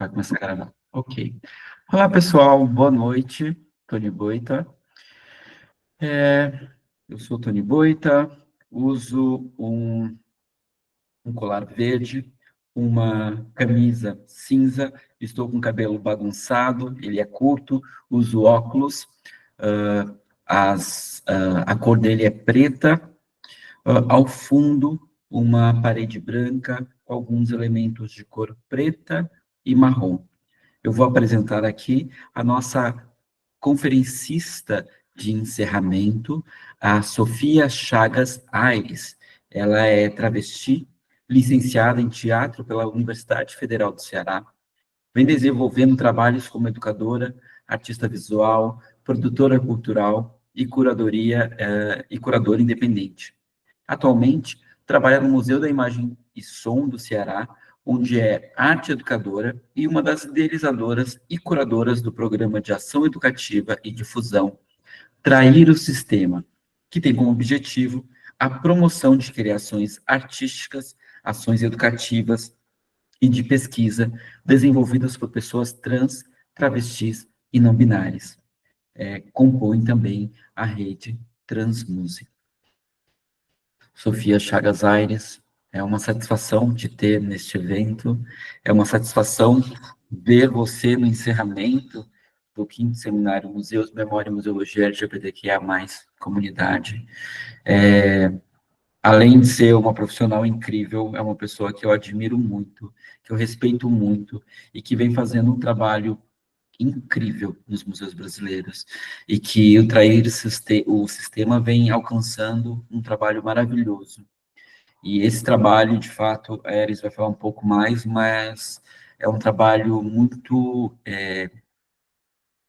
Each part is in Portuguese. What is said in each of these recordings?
Vai começar a gravar. Ok. Olá, pessoal. Boa noite. Tony Boita. Eu sou Tony Boita, uso um colar verde, uma camisa cinza, estou com o cabelo bagunçado, ele é curto, uso óculos, a cor dele é preta, ao fundo, uma parede branca com alguns elementos de cor preta e marrom. Eu vou apresentar aqui a nossa conferencista de encerramento, a Sofia Chagas Aires. Ela é travesti, licenciada em teatro pela Universidade Federal do Ceará. Vem desenvolvendo trabalhos como educadora, artista visual, produtora cultural e curadora independente. Atualmente, trabalha no Museu da Imagem e Som do Ceará, onde é arte educadora e uma das idealizadoras e curadoras do programa de ação educativa e difusão Trair o Sistema, que tem como objetivo a promoção de criações artísticas, ações educativas e de pesquisa desenvolvidas por pessoas trans, travestis e não binárias. Compõe também a rede Transmúsica. Sofia Chagas Aires, é uma satisfação te ter neste evento, é uma satisfação ver você no encerramento do 5º Seminário Museus, Memória e Museologia LGBTQIA+, comunidade. Além de ser uma profissional incrível, é uma pessoa que eu admiro muito, que eu respeito muito, e que vem fazendo um trabalho incrível nos museus brasileiros, e que o sistema vem alcançando um trabalho maravilhoso. E esse trabalho, de fato, a Eris vai falar um pouco mais, mas é um trabalho muito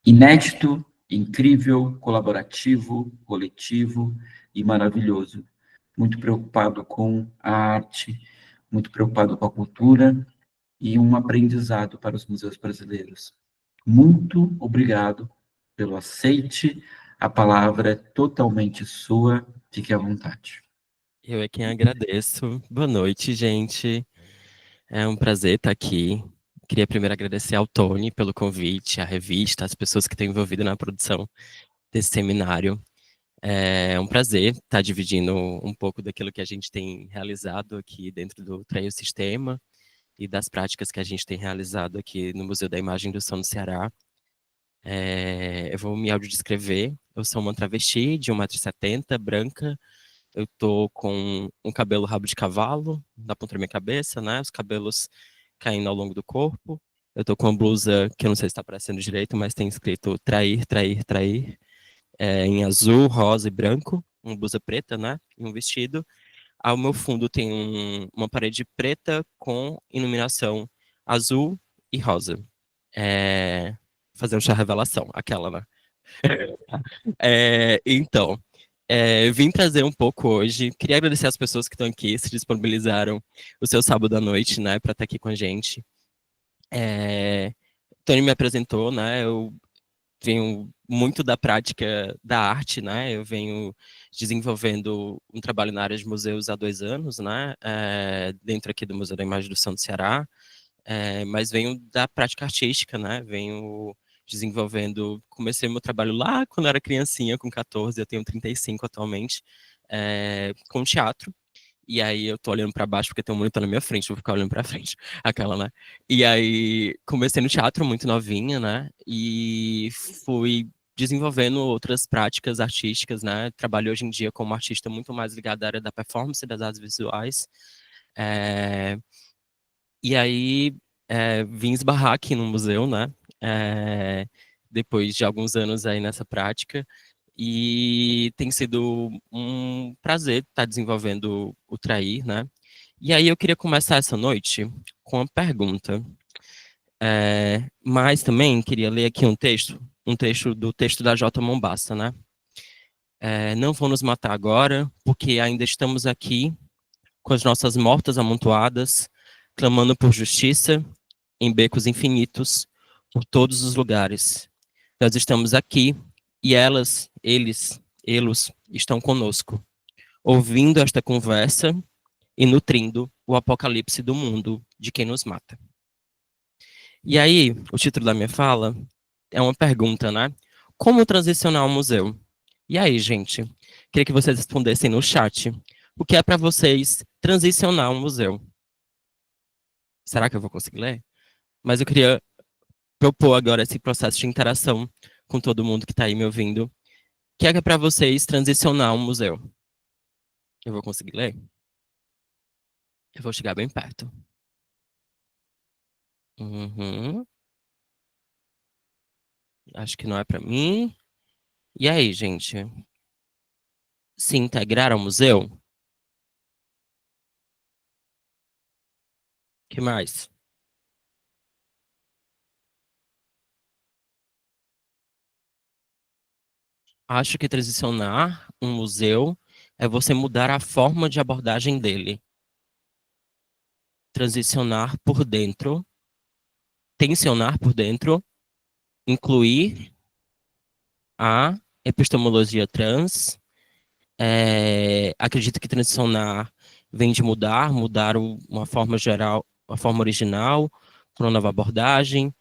inédito, incrível, colaborativo, coletivo e maravilhoso. Muito preocupado com a arte, muito preocupado com a cultura e um aprendizado para os museus brasileiros. Muito obrigado pelo aceite, a palavra é totalmente sua, fique à vontade. Eu é quem agradeço. Boa noite, gente. É um prazer estar aqui. Queria primeiro agradecer ao Tony pelo convite, à revista, às pessoas que estão envolvidas na produção desse seminário. É um prazer estar dividindo um pouco daquilo que a gente tem realizado aqui dentro do Trair o Sistema e das práticas que a gente tem realizado aqui no Museu da Imagem do Som do Ceará. Eu vou me audiodescrever. Eu sou uma travesti de 1,70 m, branca. Eu tô com um cabelo rabo de cavalo na ponta da minha cabeça, né? Os cabelos caindo ao longo do corpo. Eu tô com uma blusa que eu não sei se está aparecendo direito, mas tem escrito trair, trair, trair, em azul, rosa e branco. Uma blusa preta, né? E um vestido. Ao meu fundo tem uma parede preta com iluminação azul e rosa. Fazer um chá revelação, aquela, né? Então, vim trazer um pouco hoje. Queria agradecer as pessoas que estão aqui, se disponibilizaram o seu sábado à noite, né, para estar aqui com a gente. Tony me apresentou, né? Eu venho muito da prática da arte, né? Eu venho desenvolvendo um trabalho na área de museus há 2 anos, né? Dentro aqui do Museu da Imagem do Som do Ceará. Mas venho da prática artística, né? Venho desenvolvendo, comecei meu trabalho lá quando eu era criancinha, com 14, eu tenho 35 atualmente, com teatro. E aí eu tô olhando para baixo porque tem um monitor na minha frente, vou ficar olhando para frente, aquela, né? E aí comecei no teatro muito novinha, né? E fui desenvolvendo outras práticas artísticas, né? Trabalho hoje em dia como artista muito mais ligado à área da performance e das artes visuais. É, e aí vim esbarrar aqui no museu, né? É, Depois de alguns anos aí nessa prática. E tem sido um prazer estar desenvolvendo o Trair, né? E aí eu queria começar essa noite com uma pergunta. Mas também queria ler aqui um trecho do texto da J. Mombassa, né? Não vão nos matar agora, porque ainda estamos aqui com as nossas mortas amontoadas, clamando por justiça em becos infinitos, por todos os lugares. Nós estamos aqui e elas, eles, elos estão conosco, ouvindo esta conversa e nutrindo o apocalipse do mundo de quem nos mata. E aí, o título da minha fala é uma pergunta, né? Como transicionar um museu? E aí, gente? Queria que vocês respondessem no chat. O que é para vocês transicionar um museu? Será que eu vou conseguir ler? Mas eu queria propor agora esse processo de interação com todo mundo que está aí me ouvindo. O que é para vocês transicionar um museu? Eu vou conseguir ler? Eu vou chegar bem perto. Uhum. Acho que não é para mim. E aí, gente? Se integrar ao museu? Que mais? Acho que transicionar um museu é você mudar a forma de abordagem dele. Transicionar por dentro, tensionar por dentro, incluir a epistemologia trans. Acredito que transicionar vem de mudar, uma forma geral, uma forma original, para uma nova abordagem,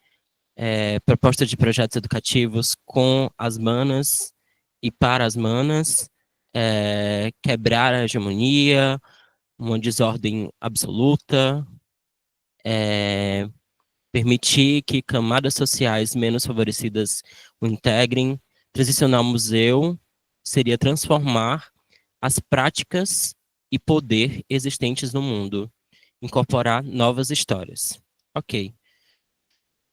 proposta de projetos educativos com as manas e para as manas, quebrar a hegemonia, uma desordem absoluta, permitir que camadas sociais menos favorecidas o integrem. Transicionar o museu seria transformar as práticas e poder existentes no mundo, incorporar novas histórias. Ok,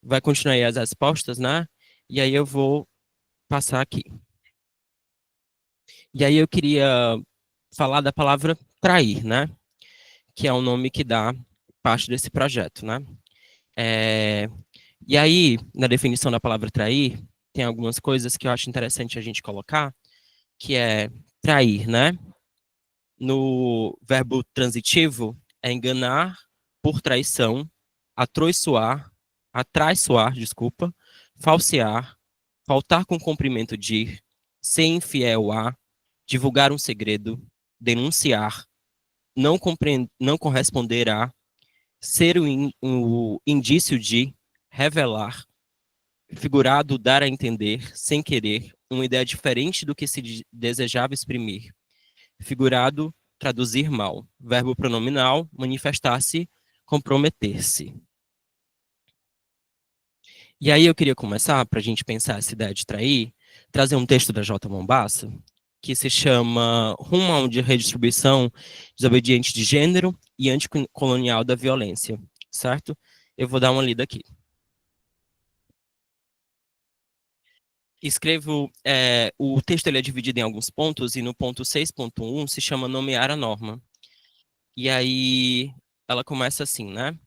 vai continuar aí as respostas, né? E aí eu vou passar aqui. E aí eu queria falar da palavra trair, né? Que é o nome que dá parte desse projeto, né? É, E aí, na definição da palavra trair, tem algumas coisas que eu acho interessante a gente colocar, que é trair, né? No verbo transitivo, é enganar por traição, atraiçoar, desculpa, falsear, faltar com cumprimento de, ser infiel a, divulgar um segredo, denunciar, não corresponder a, ser o indício de, revelar, figurado dar a entender, sem querer, uma ideia diferente do que se desejava exprimir. Figurado, traduzir mal. Verbo pronominal, manifestar-se, comprometer-se. E aí eu queria começar, para a gente pensar essa ideia de trair, trazer um texto da J. Mombassa, que se chama Rumo a uma redistribuição desobediente de gênero e anticolonial da violência, certo? Eu vou dar uma lida aqui. Escrevo, o texto ele é dividido em alguns pontos, e no ponto 6.1 se chama nomear a norma. E aí ela começa assim, né?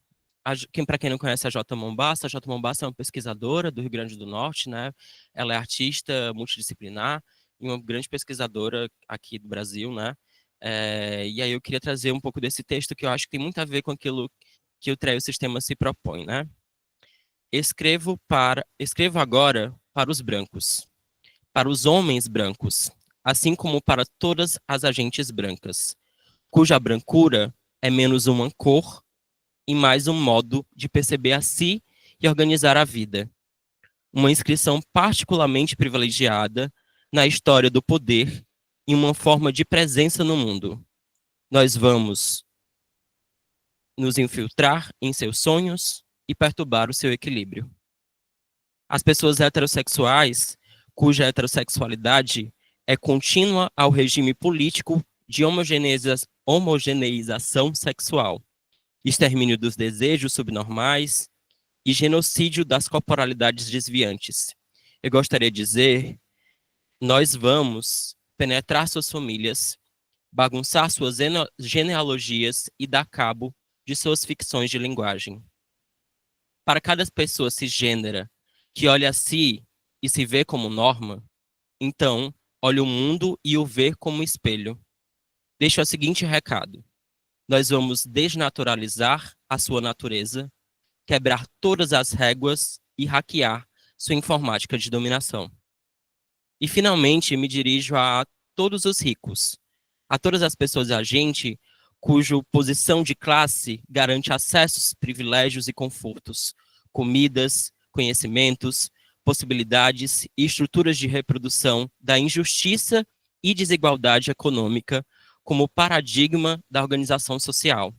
Para quem não conhece a J. Mombassa é uma pesquisadora do Rio Grande do Norte, né? Ela é artista multidisciplinar e uma grande pesquisadora aqui do Brasil, né? E aí eu queria trazer um pouco desse texto que eu acho que tem muito a ver com aquilo que o TREO Sistema se propõe, né? Escrevo agora para os brancos, para os homens brancos, assim como para todas as agentes brancas, cuja brancura é menos uma cor e mais um modo de perceber a si e organizar a vida. Uma inscrição particularmente privilegiada na história do poder e uma forma de presença no mundo. Nós vamos nos infiltrar em seus sonhos e perturbar o seu equilíbrio. As pessoas heterossexuais, cuja heterossexualidade é contínua ao regime político de homogeneização sexual, extermínio dos desejos subnormais e genocídio das corporalidades desviantes. Eu gostaria de dizer, nós vamos penetrar suas famílias, bagunçar suas genealogias e dar cabo de suas ficções de linguagem. Para cada pessoa cisgênera que olha a si e se vê como norma, então olhe o mundo e o vê como espelho. Deixo o seguinte recado: nós vamos desnaturalizar a sua natureza, quebrar todas as réguas e hackear sua informática de dominação. E finalmente me dirijo a todos os ricos, a todas as pessoas da gente cuja posição de classe garante acessos, privilégios e confortos, comidas, conhecimentos, possibilidades e estruturas de reprodução da injustiça e desigualdade econômica como paradigma da organização social.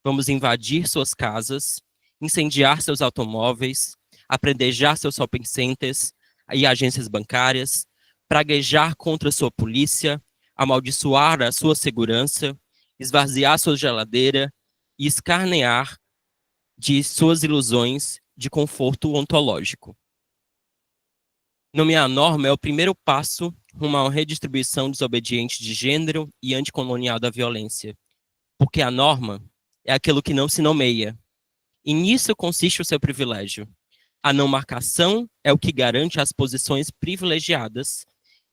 Vamos invadir suas casas, incendiar seus automóveis, apredejar seus shopping centers e agências bancárias, praguejar contra sua polícia, amaldiçoar a sua segurança, esvaziar sua geladeira e escarnear de suas ilusões de conforto ontológico. Nomear a norma é o primeiro passo rumo a uma redistribuição desobediente de gênero e anticolonial da violência, porque a norma é aquilo que não se nomeia, e nisso consiste o seu privilégio. A não marcação é o que garante as posições privilegiadas,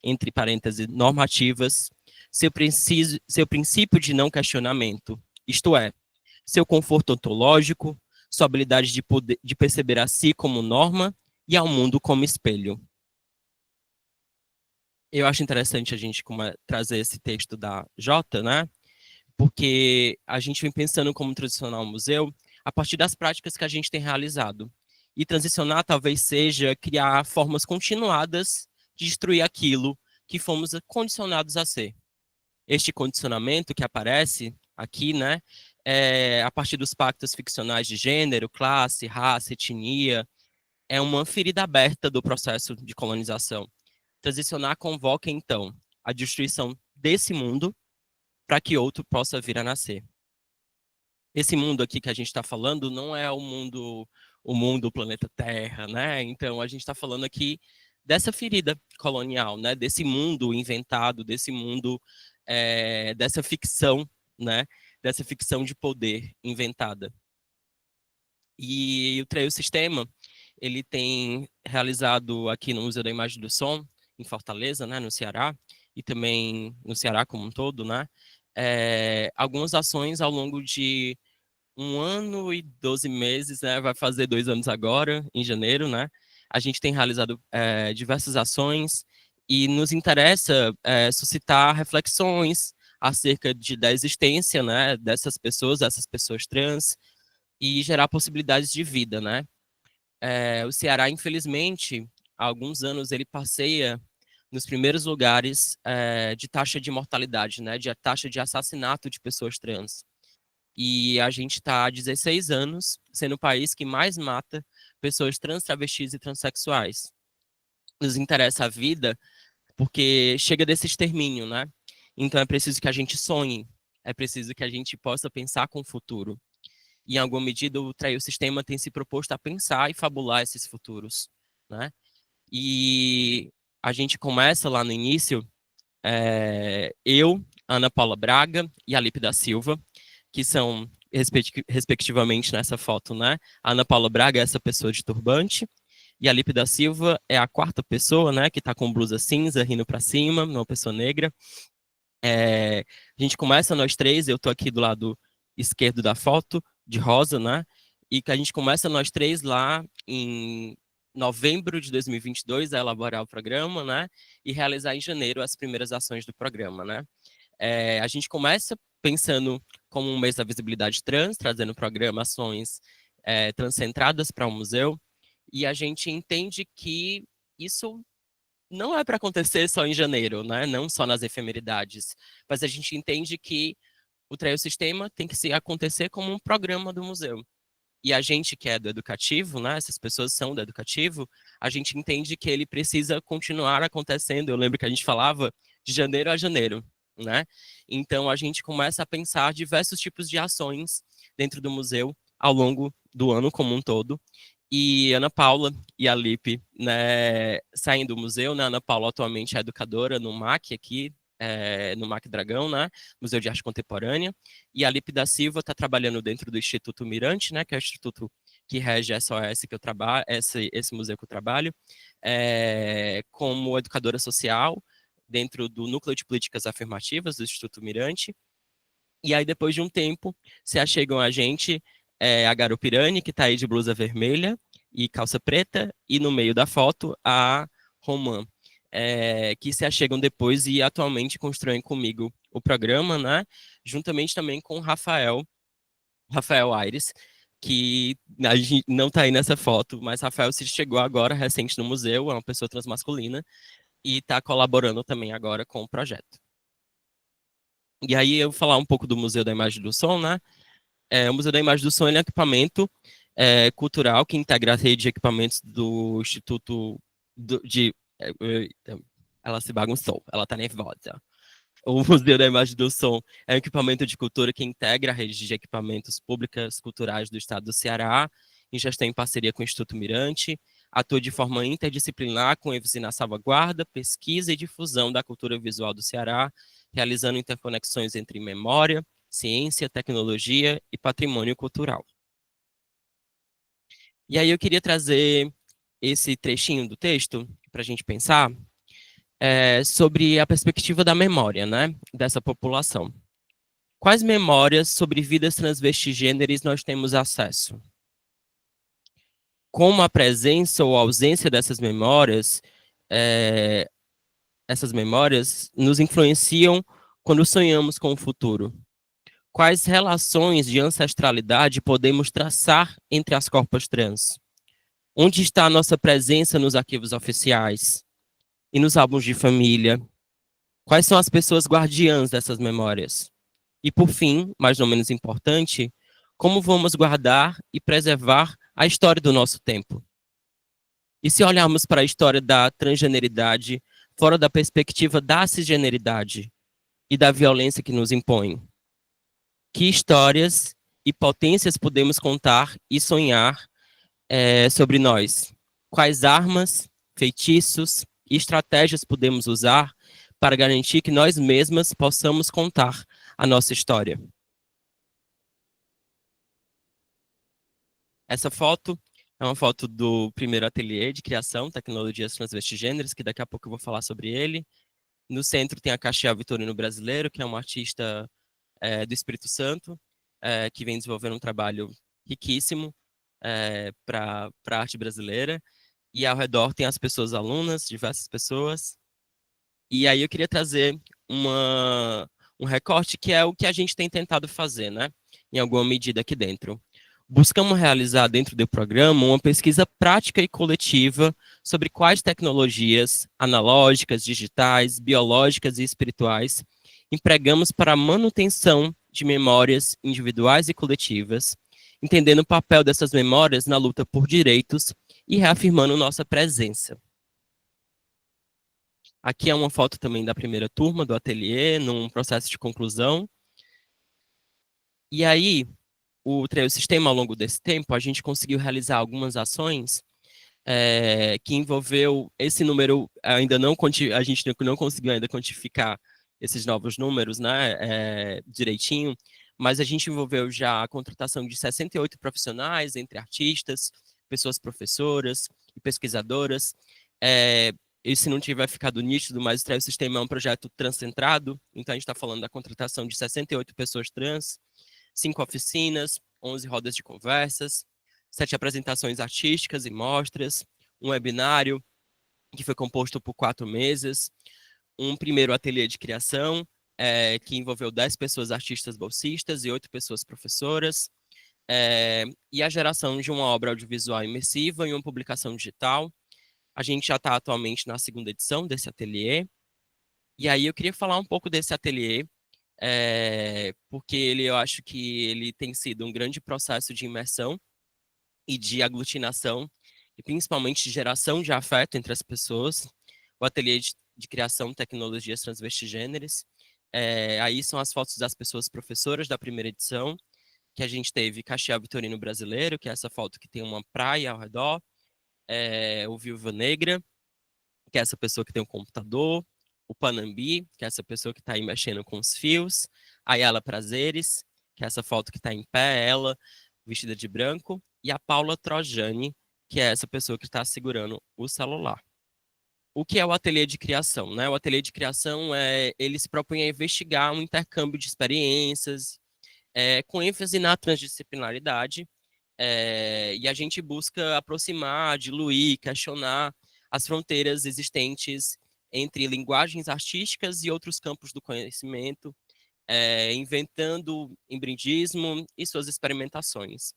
entre parênteses, normativas, seu princípio de não questionamento, isto é, seu conforto ontológico, sua habilidade de perceber a si como norma e ao mundo como espelho. Eu acho interessante a gente trazer esse texto da Jota, né? Porque a gente vem pensando como transicionar o museu a partir das práticas que a gente tem realizado. E transicionar talvez seja criar formas continuadas de destruir aquilo que fomos condicionados a ser. Este condicionamento que aparece aqui, né, a partir dos pactos ficcionais de gênero, classe, raça, etnia, é uma ferida aberta do processo de colonização. Transicionar convoca, então, a destruição desse mundo para que outro possa vir a nascer. Esse mundo aqui que a gente está falando não é o mundo, o planeta Terra, né? Então, a gente está falando aqui dessa ferida colonial, né? Desse mundo inventado, desse mundo, dessa ficção, né? Dessa ficção de poder inventada. E o Trail Sistema, ele tem realizado aqui no Museu da Imagem e do Som, em Fortaleza, né, no Ceará, e também no Ceará como um todo, né, algumas ações ao longo de 1 ano e 12 meses, né, vai fazer 2 anos agora, em janeiro, né, a gente tem realizado diversas ações e nos interessa suscitar reflexões acerca da existência, né, dessas pessoas trans, e gerar possibilidades de vida, né? O Ceará, infelizmente, há alguns anos ele passeia nos primeiros lugares de taxa de mortalidade, né? De taxa de assassinato de pessoas trans. E a gente está há 16 anos sendo o país que mais mata pessoas trans, travestis e transexuais. Nos interessa a vida porque chega desse extermínio, né? Então é preciso que a gente sonhe, é preciso que a gente possa pensar com o futuro. E, em alguma medida, o Trail Sistema tem se proposto a pensar e fabular esses futuros, né? E a gente começa lá no início, eu, Ana Paula Braga e Alipe da Silva, que são, respectivamente, nessa foto, né? A Ana Paula Braga é essa pessoa de turbante, e a Alipe da Silva é a quarta pessoa, né? Que tá com blusa cinza, rindo para cima, uma pessoa negra. A gente começa nós três, eu tô aqui do lado esquerdo da foto, de rosa, né? E que a gente começa nós três lá em novembro de 2022 a elaborar o programa, né? E realizar em janeiro as primeiras ações do programa, né? A gente começa pensando como um mês da visibilidade trans, trazendo programações transcentradas para o museu, e a gente entende que isso não é para acontecer só em janeiro, né? Não só nas efemeridades, mas a gente entende que o Trail Sistema tem que se acontecer como um programa do museu. E a gente que é do educativo, né? Essas pessoas são do educativo, a gente entende que ele precisa continuar acontecendo. Eu lembro que a gente falava de janeiro a janeiro, né? Então a gente começa a pensar diversos tipos de ações dentro do museu ao longo do ano como um todo. E Ana Paula e a Lipe, né, saem do museu, né? Ana Paula atualmente é educadora no MAC aqui, no MAC Dragão, né? Museu de Arte Contemporânea. E a Lipe da Silva está trabalhando dentro do Instituto Mirante, né? Que é o instituto que rege a SOS que eu trabalho, esse museu que eu trabalho, como educadora social dentro do Núcleo de Políticas Afirmativas do Instituto Mirante. E aí, depois de um tempo, se achegam a gente a Garupirani, que está aí de blusa vermelha e calça preta, e no meio da foto a Romã, que se achegam depois e atualmente constroem comigo o programa, né? Juntamente também com o Rafael Aires, que a gente não está aí nessa foto, mas Rafael se chegou agora, recente no museu, é uma pessoa transmasculina, e está colaborando também agora com o projeto. E aí eu vou falar um pouco do Museu da Imagem e do Som, né? O Museu da Imagem e do Som é um equipamento cultural que integra a rede de equipamentos do Instituto de... ela se bagunçou, ela está nervosa. O Museu da Imagem e do Som é um equipamento de cultura que integra a rede de equipamentos públicas culturais do estado do Ceará, e já está em parceria com o Instituto Mirante, atua de forma interdisciplinar com ênfase na salvaguarda, pesquisa e difusão da cultura visual do Ceará, realizando interconexões entre memória, ciência, tecnologia e patrimônio cultural. E aí eu queria trazer esse trechinho do texto para a gente pensar sobre a perspectiva da memória, né, dessa população. Quais memórias sobre vidas transvestigêneres nós temos acesso? Como a presença ou a ausência essas memórias nos influenciam quando sonhamos com o futuro? Quais relações de ancestralidade podemos traçar entre as corpos trans? Onde está a nossa presença nos arquivos oficiais e nos álbuns de família? Quais são as pessoas guardiãs dessas memórias? E, por fim, mas não menos importante, como vamos guardar e preservar a história do nosso tempo? E se olharmos para a história da transgeneridade fora da perspectiva da cisgeneridade e da violência que nos impõe? Que histórias e potências podemos contar e sonhar sobre nós? Quais armas, feitiços e estratégias podemos usar para garantir que nós mesmas possamos contar a nossa história? Essa foto é uma foto do primeiro ateliê de criação, tecnologias transvestigêneras, que daqui a pouco eu vou falar sobre ele. No centro tem a Caxiá Vitorino Brasileiro, que é um artista do Espírito Santo, que vem desenvolvendo um trabalho riquíssimo para a arte brasileira. E ao redor tem as pessoas alunas, diversas pessoas. E aí eu queria trazer um recorte que é o que a gente tem tentado fazer, né? Em alguma medida aqui dentro. Buscamos realizar dentro do programa uma pesquisa prática e coletiva sobre quais tecnologias analógicas, digitais, biológicas e espirituais empregamos para a manutenção de memórias individuais e coletivas, entendendo o papel dessas memórias na luta por direitos e reafirmando nossa presença. Aqui é uma foto também da primeira turma do ateliê, num processo de conclusão. E aí, o sistema, ao longo desse tempo, a gente conseguiu realizar algumas ações que envolveu esse número, a gente não conseguiu ainda quantificar esses novos números, né, direitinho, mas a gente envolveu já a contratação de 68 profissionais, entre artistas, pessoas professoras e pesquisadoras. Esse não tiver ficado nítido, mas o sistema é um projeto transcentrado, então a gente está falando da contratação de 68 pessoas trans, 5 oficinas, 11 rodas de conversas, 7 apresentações artísticas e mostras, um webinário que foi composto por 4 mesas, um primeiro ateliê de criação, que envolveu 10 pessoas artistas bolsistas e 8 pessoas professoras, e a geração de uma obra audiovisual imersiva e uma publicação digital. A gente já está atualmente na segunda edição desse ateliê, e aí eu queria falar um pouco desse ateliê, porque eu acho que ele tem sido um grande processo de imersão e de aglutinação, e principalmente de geração de afeto entre as pessoas. O ateliê de criação de tecnologias transvestigêneres. Aí são as fotos das pessoas professoras da primeira edição, que a gente teve Caxiá Vitorino Brasileiro, que é essa foto que tem uma praia ao redor, o Viúva Negra, que é essa pessoa que tem um computador, o Panambi, que é essa pessoa que está aí mexendo com os fios, a Yala Prazeres, que é essa foto que está em pé, ela vestida de branco, e a Paula Trojani, que é essa pessoa que está segurando o celular. O que é o ateliê de criação, né? O ateliê de criação ele se propõe a investigar um intercâmbio de experiências, com ênfase na transdisciplinaridade, e a gente busca aproximar, diluir, questionar as fronteiras existentes entre linguagens artísticas e outros campos do conhecimento, inventando empreendismo e suas experimentações.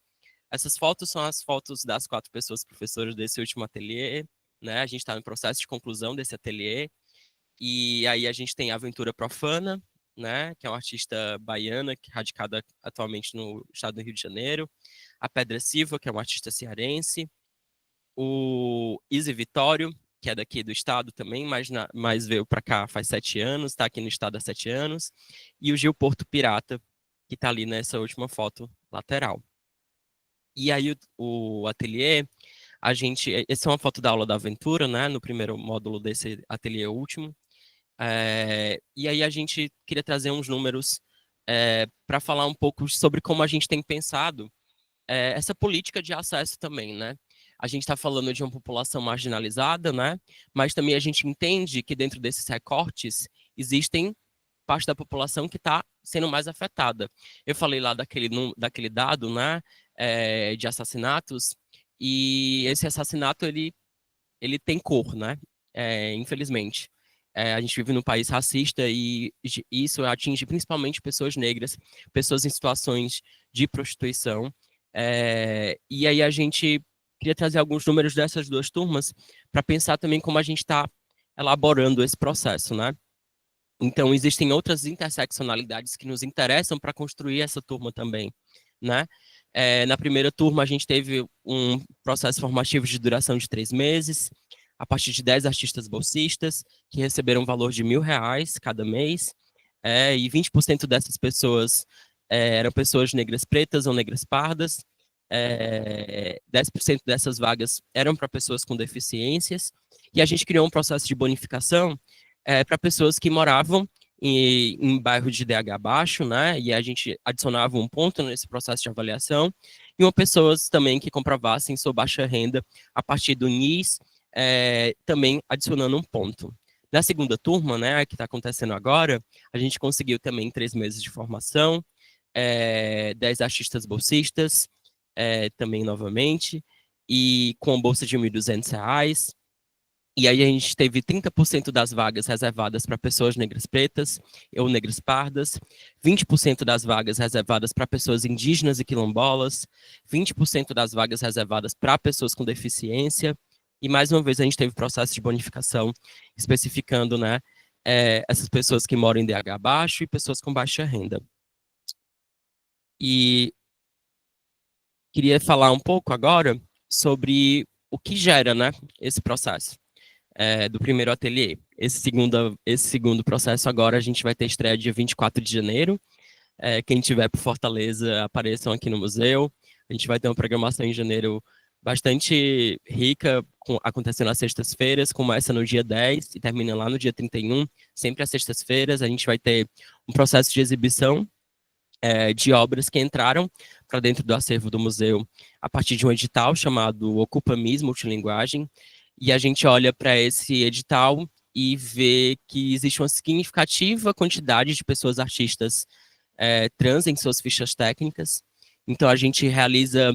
Essas fotos são as fotos das 4 pessoas professoras desse último ateliê, né? A gente está no processo de conclusão desse ateliê. E aí a gente tem a Aventura Profana, né? Que é uma artista baiana, radicada atualmente no estado do Rio de Janeiro. A Pedra Silva, que é uma artista cearense. O Izzy Vitório, que é daqui do estado também, mas veio para cá faz 7 anos, está aqui no estado há 7 anos. E o Gil Porto Pirata, que está ali nessa última foto lateral. E aí o ateliê, essa é uma foto da aula da aventura, né, no primeiro módulo desse ateliê último. E aí a gente queria trazer uns números para falar um pouco sobre como a gente tem pensado essa política de acesso também, né? A gente está falando de uma população marginalizada, né? Mas também a gente entende que dentro desses recortes existem parte da população que está sendo mais afetada. Eu falei lá daquele dado, né, de assassinatos, e esse assassinato, ele tem cor, né, infelizmente. A gente vive num país racista e isso atinge principalmente pessoas negras, pessoas em situações de prostituição. E aí a gente queria trazer alguns números dessas 2 turmas para pensar também como a gente está elaborando esse processo, né? Então, existem outras interseccionalidades que nos interessam para construir essa turma também, né? Na primeira turma, a gente teve um processo formativo de duração de 3 meses, a partir de 10 artistas bolsistas, que receberam um valor de R$ 1.000 cada mês, e 20% dessas pessoas eram pessoas negras pretas ou negras pardas, 10% dessas vagas eram para pessoas com deficiências, e a gente criou um processo de bonificação para pessoas que moravam em bairro de DH baixo, né? E a gente adicionava um ponto nesse processo de avaliação, e uma pessoas também que comprovassem sua baixa renda a partir do NIS, também adicionando um ponto. Na segunda turma, né, que está acontecendo agora, a gente conseguiu também 3 meses de formação, 10 artistas bolsistas, também novamente, e com bolsa de R$ 1.200. E aí a gente teve 30% das vagas reservadas para pessoas negras pretas ou negras pardas, 20% das vagas reservadas para pessoas indígenas e quilombolas, 20% das vagas reservadas para pessoas com deficiência, e mais uma vez a gente teve processo de bonificação especificando, né, essas pessoas que moram em DH baixo e pessoas com baixa renda. E queria falar um pouco agora sobre o que gera, né, esse processo. Do primeiro ateliê. Esse segundo processo agora a gente vai ter estreia dia 24 de janeiro. Quem tiver por Fortaleza, apareçam aqui no museu. A gente vai ter uma programação em janeiro bastante rica, acontecendo às sextas-feiras, começa no dia 10 e termina lá no dia 31, sempre às sextas-feiras. A gente vai ter um processo de exibição de obras que entraram para dentro do acervo do museu a partir de um edital chamado Ocupa Mis Multilinguagem, e a gente olha para esse edital e vê que existe uma significativa quantidade de pessoas artistas trans em suas fichas técnicas. Então, a gente realiza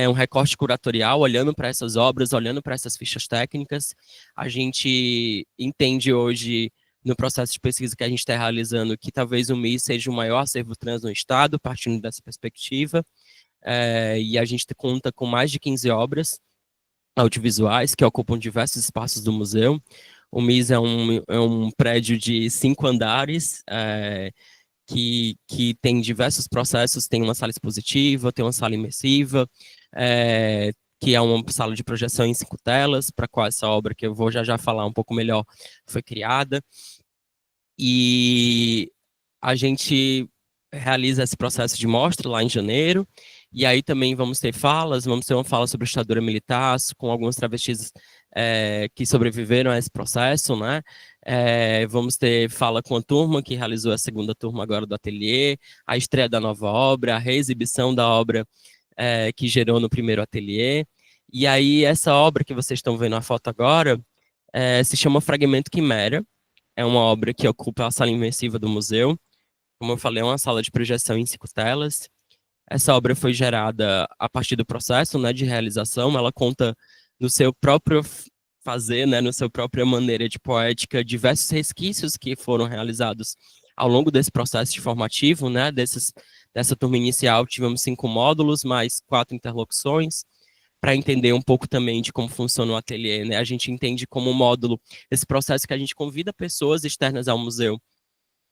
um recorte curatorial, olhando para essas obras, olhando para essas fichas técnicas. A gente entende hoje, no processo de pesquisa que a gente está realizando, que talvez o MIS seja o maior acervo trans no estado, partindo dessa perspectiva. E a gente conta com mais de 15 obras audiovisuais que ocupam diversos espaços do museu. O MIS é um prédio de 5 andares, que tem diversos processos, tem uma sala expositiva, tem uma sala imersiva, que é uma sala de projeção em 5 telas, para qual essa obra, que eu vou já falar um pouco melhor, foi criada. E a gente realiza esse processo de mostra lá em janeiro, e aí também vamos ter uma fala sobre a ditadura militar, com algumas travestis que sobreviveram a esse processo, né? Vamos ter fala com a turma que realizou a segunda turma agora do ateliê, a estreia da nova obra, a reexibição da obra que gerou no primeiro ateliê. E aí essa obra que vocês estão vendo a foto agora se chama Fragmento Quimera, é uma obra que ocupa a sala imersiva do museu. Como eu falei, é uma sala de projeção em 5 telas. Essa obra foi gerada a partir do processo, né, de realização. Ela conta no seu próprio fazer, né, no seu própria maneira de poética, diversos resquícios que foram realizados ao longo desse processo de formativo, né, dessa turma inicial, tivemos 5 módulos, mais 4 interlocuções, para entender um pouco também de como funciona o ateliê, né? A gente entende como módulo esse processo que a gente convida pessoas externas ao museu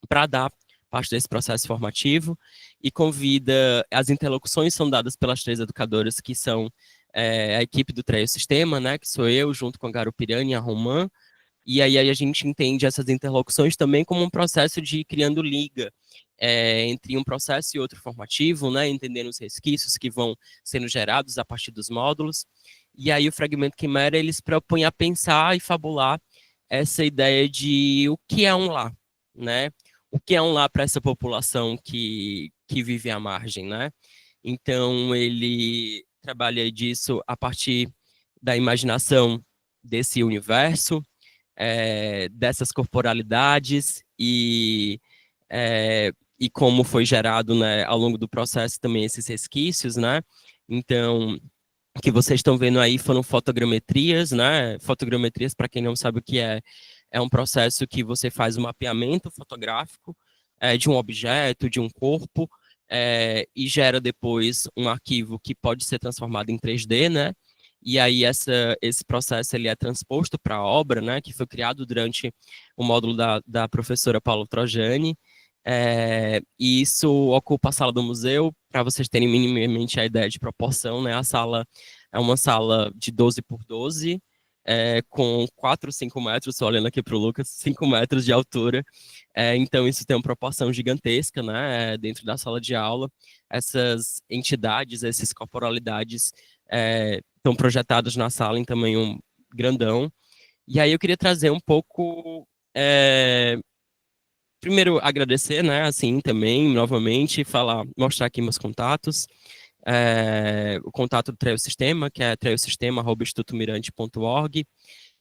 para dar parte desse processo formativo e convida, as interlocuções são dadas pelas 3 educadoras que são a equipe do Treio Sistema, né, que sou eu, junto com a Garupirani e a Romã, e aí a gente entende essas interlocuções também como um processo de ir criando liga entre um processo e outro formativo, né, entendendo os resquícios que vão sendo gerados a partir dos módulos. E aí o Fragmento Quimera, eles propõem a pensar e fabular essa ideia de o que é um lar, né? O que é um lar para essa população que vive à margem, né? Então, ele trabalha disso a partir da imaginação desse universo, dessas corporalidades e como foi gerado, né, ao longo do processo também esses resquícios, né? Então, o que vocês estão vendo aí foram fotogrametrias, né? Fotogrametrias, para quem não sabe o que é um processo que você faz um mapeamento fotográfico de um objeto, de um corpo, e gera depois um arquivo que pode ser transformado em 3D, né? E aí esse processo ele é transposto para a obra, né? Que foi criado durante o módulo da professora Paula Trojani, e isso ocupa a sala do museu, para vocês terem minimamente a ideia de proporção, né? A sala é uma sala de 12 por 12, com 4, 5 metros, estou olhando aqui para o Lucas, 5 metros de altura. Então, isso tem uma proporção gigantesca, né? Dentro da sala de aula. Essas entidades, essas corporalidades estão projetadas na sala em tamanho grandão. E aí eu queria trazer um pouco primeiro agradecer, né, assim, também, novamente, mostrar aqui meus contatos, o contato do Treio Sistema, que é treosistema@institutomirante.org,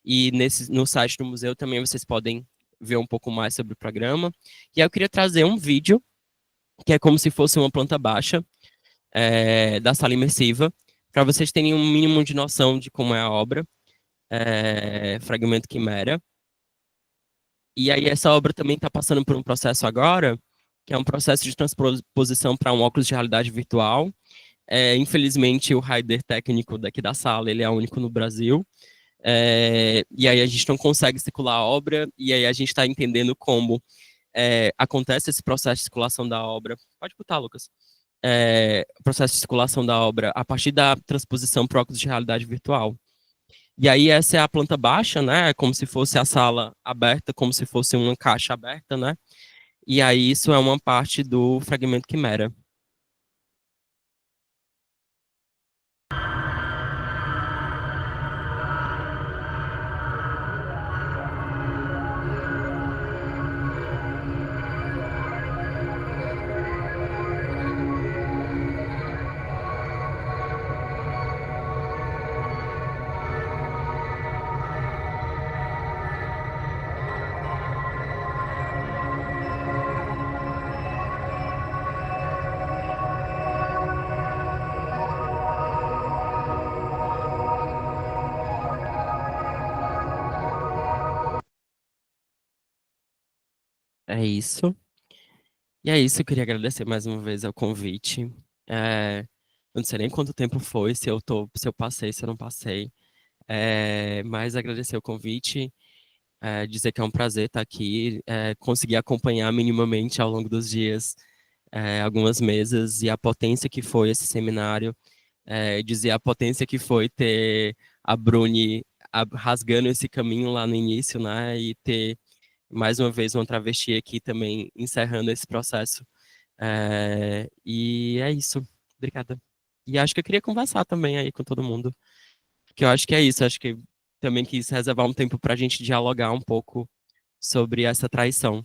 e no site do museu também vocês podem ver um pouco mais sobre o programa. E aí eu queria trazer um vídeo, que é como se fosse uma planta baixa, da sala imersiva, para vocês terem um mínimo de noção de como é a obra, Fragmento Quimera. E aí essa obra também está passando por um processo agora, que é um processo de transposição para um óculos de realidade virtual. Infelizmente, o rider técnico daqui da sala, ele é único no Brasil. E aí a gente não consegue circular a obra, e aí a gente está entendendo como acontece esse processo de circulação da obra. Pode botar, Lucas. O processo de circulação da obra a partir da transposição para óculos de realidade virtual. E aí essa é a planta baixa, né? Como se fosse a sala aberta, como se fosse uma caixa aberta, né? E aí isso é uma parte do Fragmento Quimera. É isso. E é isso, eu queria agradecer mais uma vez ao convite. Eu não sei nem quanto tempo foi, se eu passei, se eu não passei. Mas agradecer o convite, dizer que é um prazer estar aqui, conseguir acompanhar minimamente ao longo dos dias algumas mesas e a potência que foi esse seminário, dizer a potência que foi ter a Bruni rasgando esse caminho lá no início, né, e ter mais uma vez uma travesti aqui também encerrando esse processo. E é isso. Obrigada. E acho que eu queria conversar também aí com todo mundo, que eu acho que é isso. Acho que também quis reservar um tempo para a gente dialogar um pouco sobre essa traição.